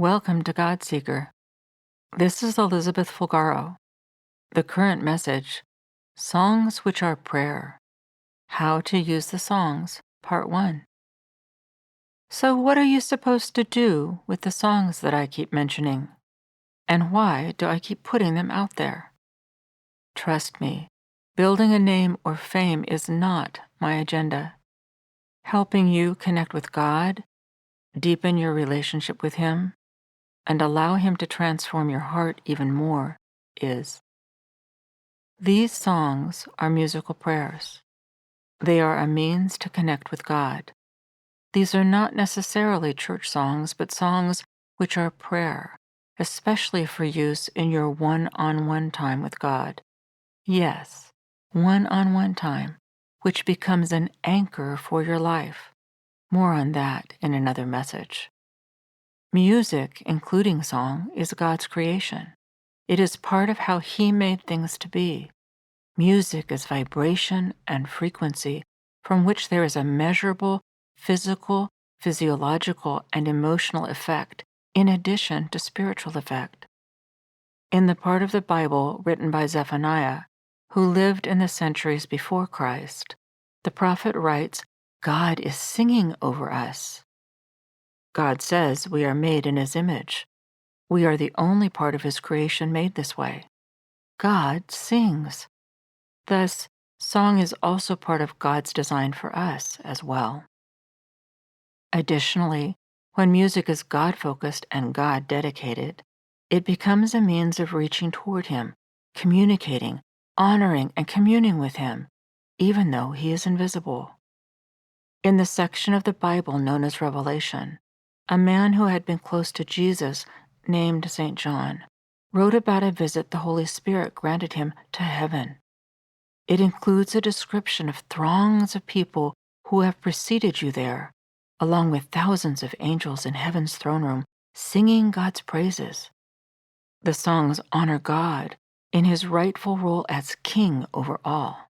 Welcome to God Seeker. This is Elizabeth Fulgaro. The current message, Songs Which Are Prayer. How to Use the Songs, Part 1. So what are you supposed to do with the songs that I keep mentioning? And why do I keep putting them out there? Trust me, building a name or fame is not my agenda. Helping you connect with God, deepen your relationship with Him, and allow Him to transform your heart even more is. These songs are musical prayers. They are a means to connect with God. These are not necessarily church songs, but songs which are prayer, especially for use in your one-on-one time with God. Yes, one-on-one time, which becomes an anchor for your life. More on that in another message. Music, including song, is God's creation. It is part of how He made things to be. Music is vibration and frequency from which there is a measurable physical, physiological, and emotional effect in addition to spiritual effect. In the part of the Bible written by Zephaniah, who lived in the centuries before Christ, the prophet writes, God is singing over us. God says we are made in His image. We are the only part of His creation made this way. God sings. Thus, song is also part of God's design for us as well. Additionally, when music is God-focused and God-dedicated, it becomes a means of reaching toward Him, communicating, honoring, and communing with Him, even though He is invisible. In the section of the Bible known as Revelation, a man who had been close to Jesus, named St. John, wrote about a visit the Holy Spirit granted him to heaven. It includes a description of throngs of people who have preceded you there, along with thousands of angels in heaven's throne room singing God's praises. The songs honor God in His rightful role as King over all.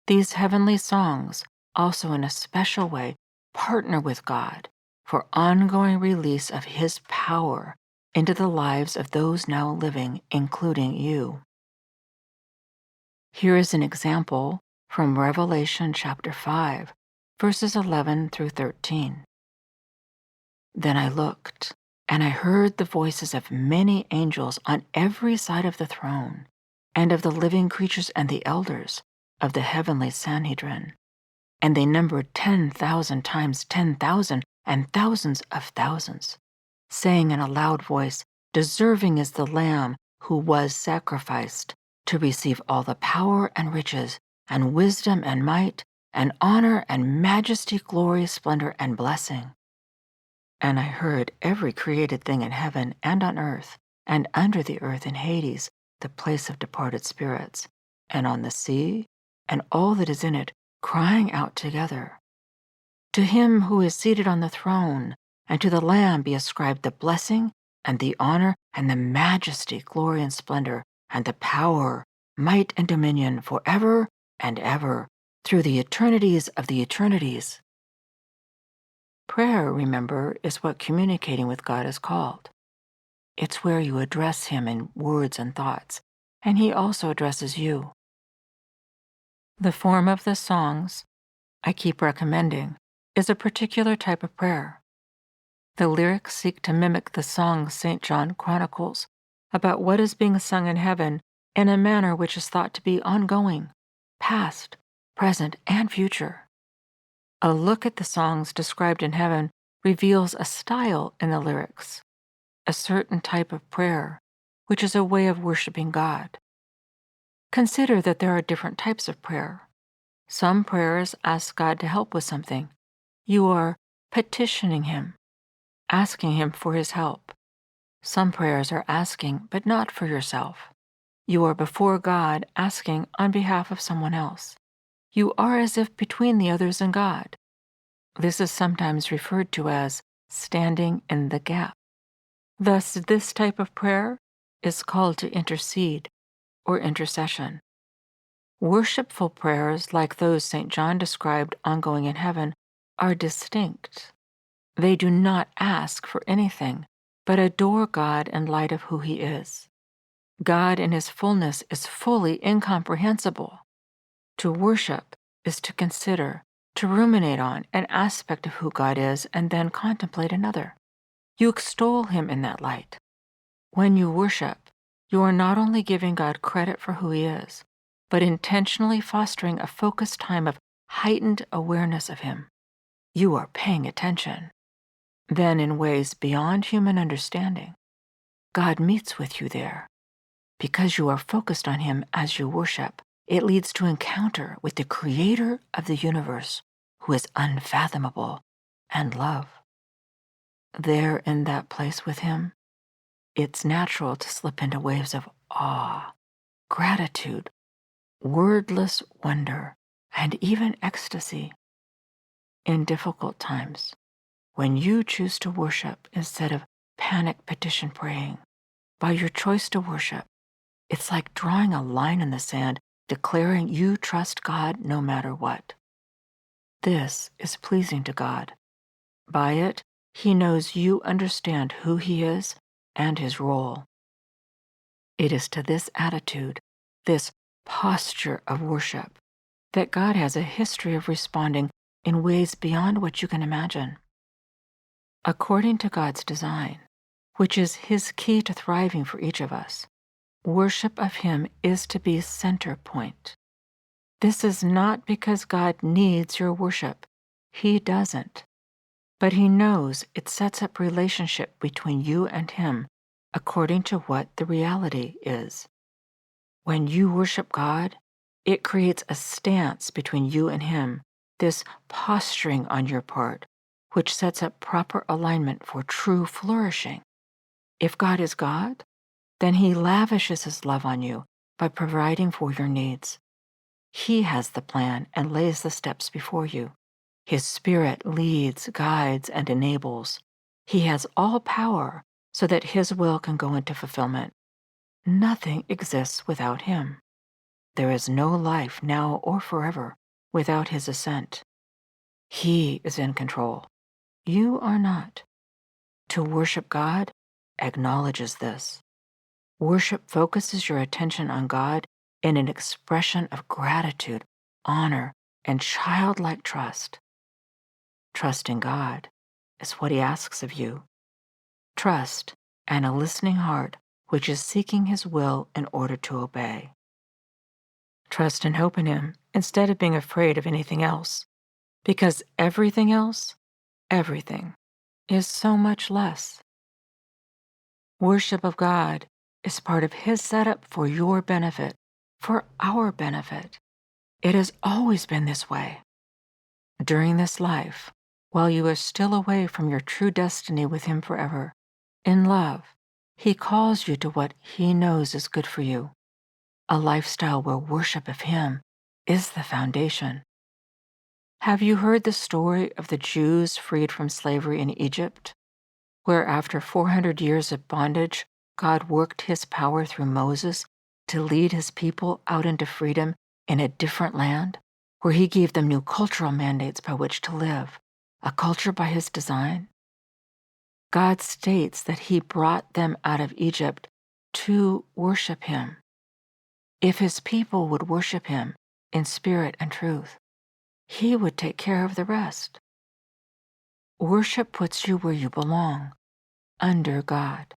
These heavenly songs also in a special way partner with God for ongoing release of His power into the lives of those now living, including you. Here is an example from Revelation chapter 5, verses 11 through 13. Then I looked, and I heard the voices of many angels on every side of the throne, and of the living creatures and the elders of the heavenly Sanhedrin. And they numbered 10,000 times 10,000 and thousands of thousands, saying in a loud voice, Deserving is the Lamb who was sacrificed to receive all the power and riches and wisdom and might and honor and majesty, glory, splendor, and blessing. And I heard every created thing in heaven and on earth and under the earth in Hades, the place of departed spirits, and on the sea and all that is in it, crying out together, To Him who is seated on the throne, and to the Lamb be ascribed the blessing and the honor and the majesty, glory and splendor, and the power, might and dominion forever and ever, through the eternities of the eternities. Prayer, remember, is what communicating with God is called. It's where you address Him in words and thoughts, and He also addresses you. The form of the songs I keep recommending is a particular type of prayer. The lyrics seek to mimic the songs St. John chronicles about what is being sung in heaven in a manner which is thought to be ongoing, past, present, and future. A look at the songs described in heaven reveals a style in the lyrics, a certain type of prayer, which is a way of worshiping God. Consider that there are different types of prayer. Some prayers ask God to help with something. You are petitioning Him, asking Him for His help. Some prayers are asking, but not for yourself. You are before God asking on behalf of someone else. You are as if between the others and God. This is sometimes referred to as standing in the gap. Thus, this type of prayer is called to intercede or intercession. Worshipful prayers, like those St. John described ongoing in heaven, are distinct. They do not ask for anything, but adore God in light of who He is. God in His fullness is fully incomprehensible. To worship is to consider, to ruminate on an aspect of who God is, and then contemplate another. You extol Him in that light. When you worship, you are not only giving God credit for who He is, but intentionally fostering a focused time of heightened awareness of Him. You are paying attention. Then, in ways beyond human understanding, God meets with you there. Because you are focused on Him as you worship, it leads to encounter with the Creator of the universe, who is unfathomable and love. There in that place with Him, it's natural to slip into waves of awe, gratitude, wordless wonder, and even ecstasy. In difficult times, when you choose to worship instead of panic petition praying, by your choice to worship, it's like drawing a line in the sand, declaring you trust God no matter what. This is pleasing to God. By it, He knows you understand who He is and His role. It is to this attitude, this posture of worship, that God has a history of responding in ways beyond what you can imagine. According to God's design, which is His key to thriving for each of us, worship of Him is to be center point. This is not because God needs your worship. He doesn't. But He knows it sets up relationship between you and Him according to what the reality is. When you worship God, it creates a stance between you and Him, this posturing on your part, which sets up proper alignment for true flourishing. If God is God, then He lavishes His love on you by providing for your needs. He has the plan and lays the steps before you. His Spirit leads, guides, and enables. He has all power so that His will can go into fulfillment. Nothing exists without Him. There is no life now or forever without His assent. He is in control. You are not. To worship God acknowledges this. Worship focuses your attention on God in an expression of gratitude, honor, and childlike trust. Trust in God is what He asks of you. Trust and a listening heart which is seeking His will in order to obey. Trust and hope in Him instead of being afraid of anything else, because everything else, everything, is so much less. Worship of God is part of His setup for your benefit, for our benefit. It has always been this way. During this life, while you are still away from your true destiny with Him forever, in love, He calls you to what He knows is good for you, a lifestyle where worship of Him is the foundation. Have you heard the story of the Jews freed from slavery in Egypt, where after 400 years of bondage, God worked His power through Moses to lead His people out into freedom in a different land, where He gave them new cultural mandates by which to live, a culture by His design? God states that He brought them out of Egypt to worship Him. If His people would worship Him in spirit and truth, He would take care of the rest. Worship puts you where you belong, under God,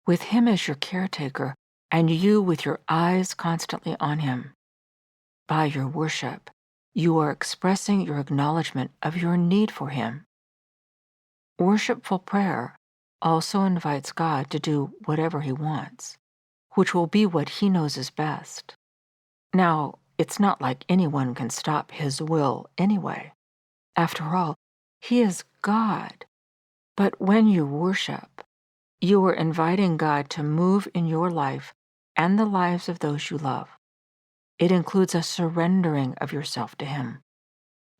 with Him as your caretaker and you with your eyes constantly on Him. By your worship, you are expressing your acknowledgement of your need for Him. Worshipful prayer also invites God to do whatever He wants, which will be what He knows is best. Now, it's not like anyone can stop His will anyway. After all, He is God. But when you worship, you are inviting God to move in your life and the lives of those you love. It includes a surrendering of yourself to Him,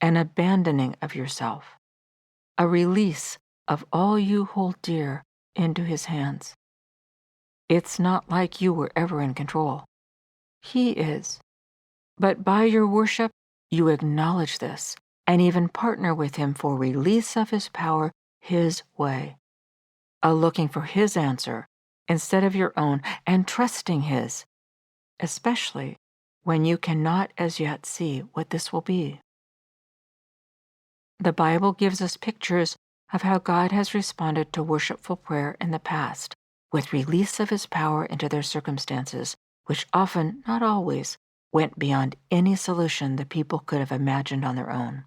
an abandoning of yourself, a release of all you hold dear into His hands. It's not like you were ever in control. He is. But by your worship, you acknowledge this and even partner with Him for release of His power His way. looking for His answer instead of your own, and trusting His, especially when you cannot as yet see what this will be. The Bible gives us pictures of how God has responded to worshipful prayer in the past, with release of His power into their circumstances, which often, not always, went beyond any solution the people could have imagined on their own.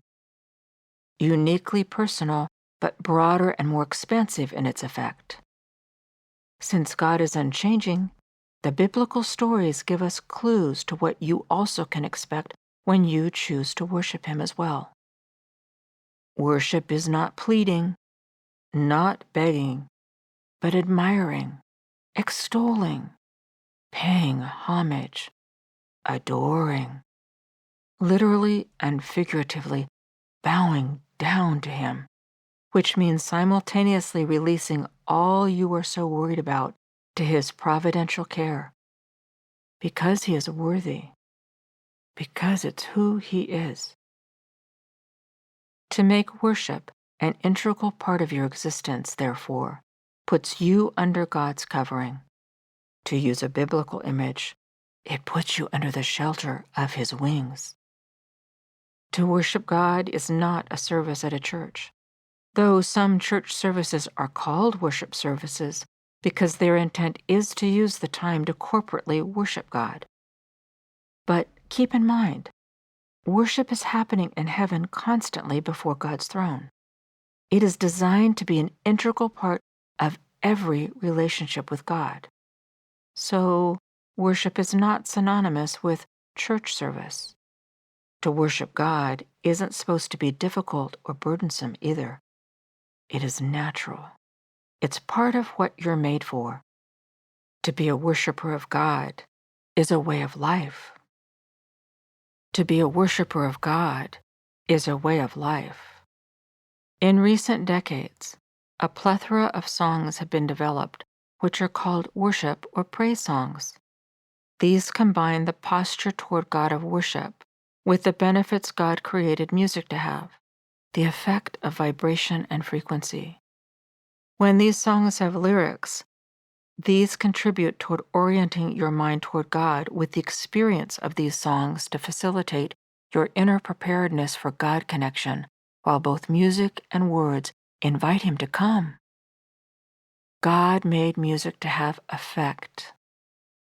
Uniquely personal, but broader and more expansive in its effect. Since God is unchanging, the biblical stories give us clues to what you also can expect when you choose to worship Him as well. Worship is not pleading, not begging, but admiring, extolling, paying homage, adoring, literally and figuratively bowing down to Him, which means simultaneously releasing all you are so worried about to His providential care, because He is worthy, because it's who He is. To make worship an integral part of your existence, therefore, puts you under God's covering. To use a biblical image, it puts you under the shelter of His wings. To worship God is not a service at a church, though some church services are called worship services because their intent is to use the time to corporately worship God. But keep in mind, worship is happening in heaven constantly before God's throne. It is designed to be an integral part of every relationship with God. So, worship is not synonymous with church service. To worship God isn't supposed to be difficult or burdensome either. It is natural. It's part of what you're made for. To be a worshiper of God is a way of life. To be a worshiper of God is a way of life. In recent decades, a plethora of songs have been developed which are called worship or praise songs. These combine the posture toward God of worship with the benefits God created music to have, the effect of vibration and frequency. When these songs have lyrics, these contribute toward orienting your mind toward God with the experience of these songs to facilitate your inner preparedness for God connection, while both music and words invite Him to come. God made music to have effect,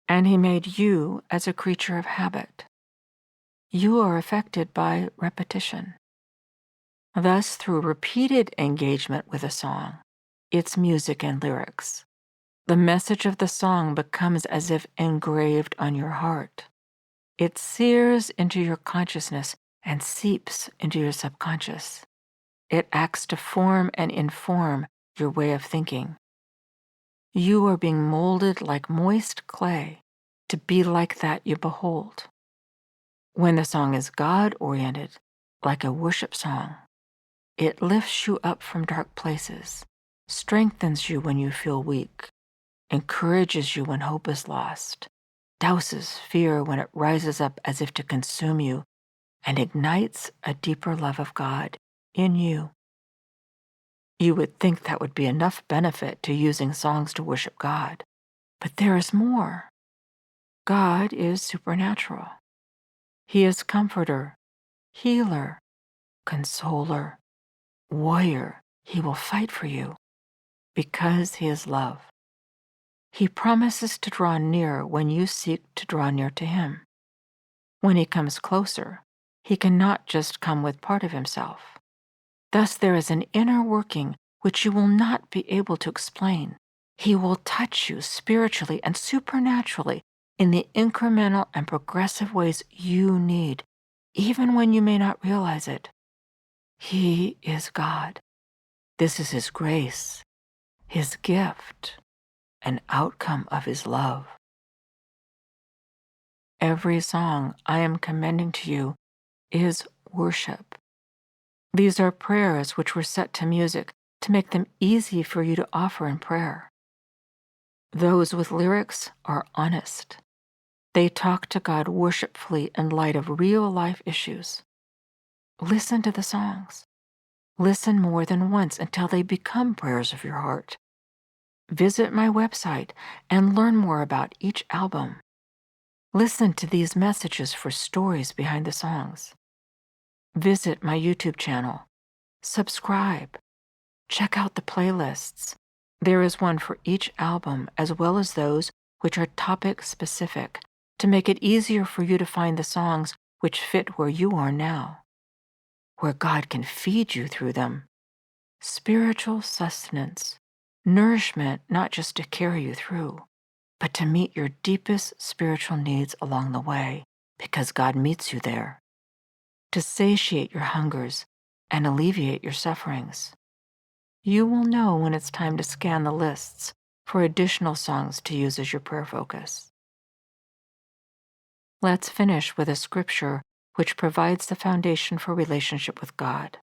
and He made you as a creature of habit. You are affected by repetition. Thus, through repeated engagement with a song, its music and lyrics, the message of the song becomes as if engraved on your heart. It sears into your consciousness and seeps into your subconscious. It acts to form and inform your way of thinking. You are being molded like moist clay to be like that you behold. When the song is God-oriented, like a worship song, it lifts you up from dark places, strengthens you when you feel weak, encourages you when hope is lost, douses fear when it rises up as if to consume you, and ignites a deeper love of God in you. You would think that would be enough benefit to using songs to worship God, but there is more. God is supernatural. He is comforter, healer, consoler, warrior. He will fight for you because He is love. He promises to draw near when you seek to draw near to Him. When He comes closer, He cannot just come with part of Himself. Thus there is an inner working which you will not be able to explain. He will touch you spiritually and supernaturally in the incremental and progressive ways you need, even when you may not realize it. He is God. This is His grace, His gift, an outcome of His love. Every song I am commending to you is worship. These are prayers which were set to music to make them easy for you to offer in prayer. Those with lyrics are honest. They talk to God worshipfully in light of real-life issues. Listen to the songs. Listen more than once until they become prayers of your heart. Visit my website and learn more about each album. Listen to these messages for stories behind the songs. Visit my YouTube channel. Subscribe. Check out the playlists. There is one for each album as well as those which are topic specific to make it easier for you to find the songs which fit where you are now, where God can feed you through them. Spiritual sustenance, nourishment not just to carry you through, but to meet your deepest spiritual needs along the way because God meets you there, to satiate your hungers and alleviate your sufferings. You will know when it's time to scan the lists for additional songs to use as your prayer focus. Let's finish with a scripture which provides the foundation for relationship with God.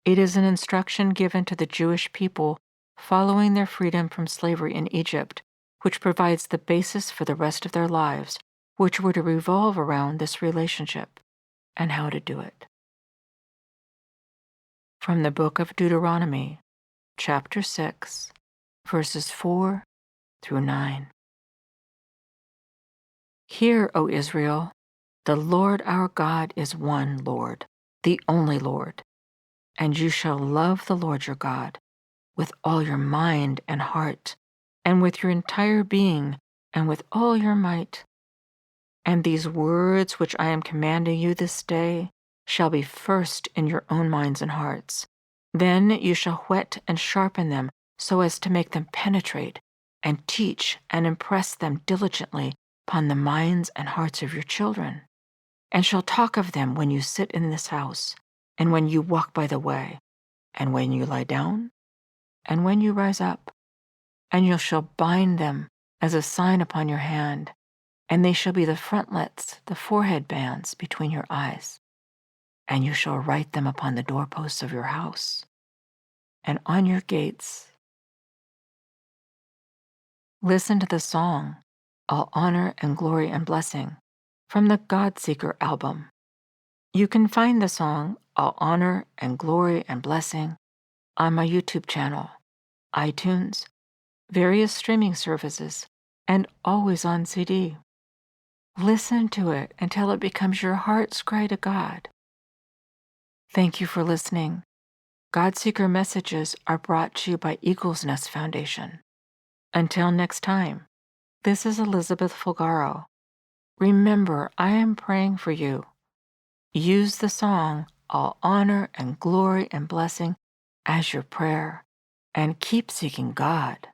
It is an instruction given to the Jewish people following their freedom from slavery in Egypt, which provides the basis for the rest of their lives, which were to revolve around this relationship and how to do it. From the book of Deuteronomy, chapter 6, verses 4 through 9. Hear, O Israel, the Lord our God is one Lord, the only Lord, and you shall love the Lord your God with all your mind and heart, and with your entire being, and with all your might. And these words which I am commanding you this day shall be first in your own minds and hearts. Then you shall whet and sharpen them so as to make them penetrate, and teach and impress them diligently upon the minds and hearts of your children, and shall talk of them when you sit in this house, and when you walk by the way, and when you lie down, and when you rise up. And you shall bind them as a sign upon your hand, and they shall be the frontlets, the forehead bands between your eyes. And you shall write them upon the doorposts of your house and on your gates. Listen to the song, All Honor and Glory and Blessing, from the God Seeker album. You can find the song, All Honor and Glory and Blessing, on my YouTube channel, iTunes, various streaming services, and always on CD. Listen to it until it becomes your heart's cry to God. Thank you for listening. God Seeker messages are brought to you by Eagle's Nest Foundation. Until next time, this is Elizabeth Fulgaro. Remember, I am praying for you. Use the song, All Honor and Glory and Blessing, as your prayer, and keep seeking God.